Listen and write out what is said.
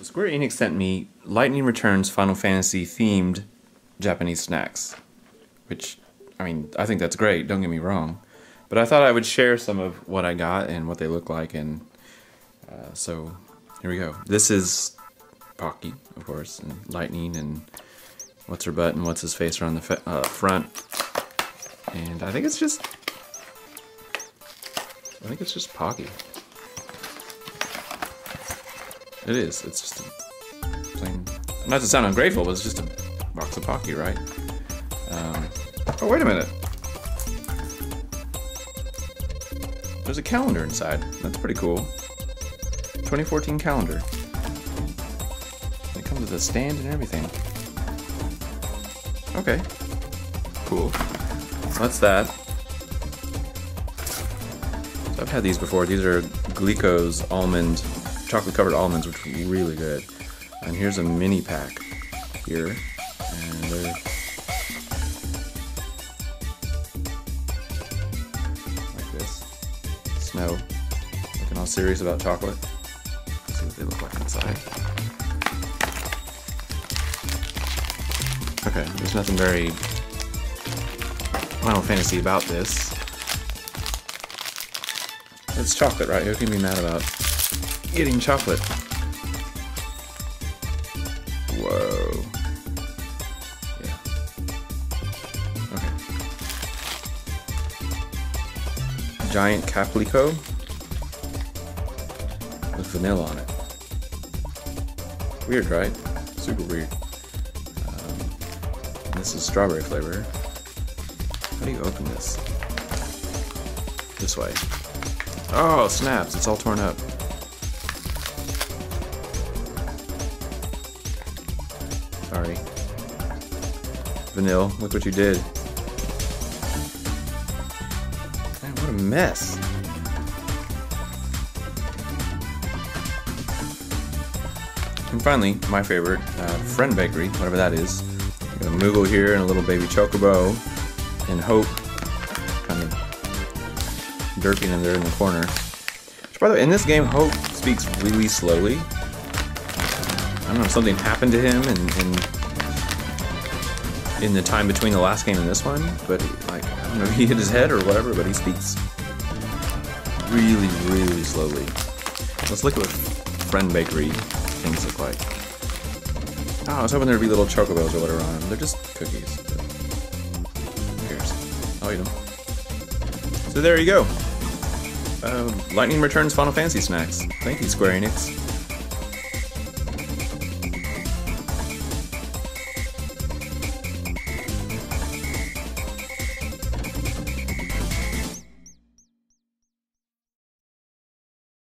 Square Enix sent me Lightning Returns Final Fantasy themed Japanese snacks, which, I mean, I think that's great, don't get me wrong. But I thought I would share some of what I got and what they look like, and so here we go. This is Pocky, of course, and Lightning, and what's her butt and what's his face are on the front. And I think it's just Pocky. It is. It's just a plain. Not to sound ungrateful, but it's just a box of Pocky, right? Oh, wait a minute. There's a calendar inside. That's pretty cool. 2014 calendar. It comes with a stand and everything. Okay. Cool. So that's that. So I've had these before. These are Glico's almond, chocolate covered almonds, which are really good. And here's a mini pack here. And they're like this. Snow. Looking all serious about chocolate. Let's see what they look like inside. Okay, there's nothing very Final Fantasy about this. It's chocolate, right? Who can be mad about eating chocolate? Whoa. Yeah. Okay. Giant Caplico with vanilla on it. Weird, right? Super weird. This is strawberry flavor. How do you open this? This way. Oh, snaps. It's all torn up. Sorry. Vanille, look what you did. Man, what a mess. And finally, my favorite, Friend Bakery, whatever that is. Got a Moogle here and a little baby Chocobo. And Hope, kind of derping in there in the corner. Which, by the way, in this game, Hope speaks really slowly. I don't know if something happened to him in the time between the last game and this one, but like, I don't know if he hit his head or whatever, but he speaks really, really slowly. Let's look at what Friend Bakery things look like. Oh, I was hoping there'd be little chocobos or whatever on them. They're just cookies. But who cares? I'll eat them. So there you go. Lightning Returns Final Fantasy snacks. Thank you, Square Enix.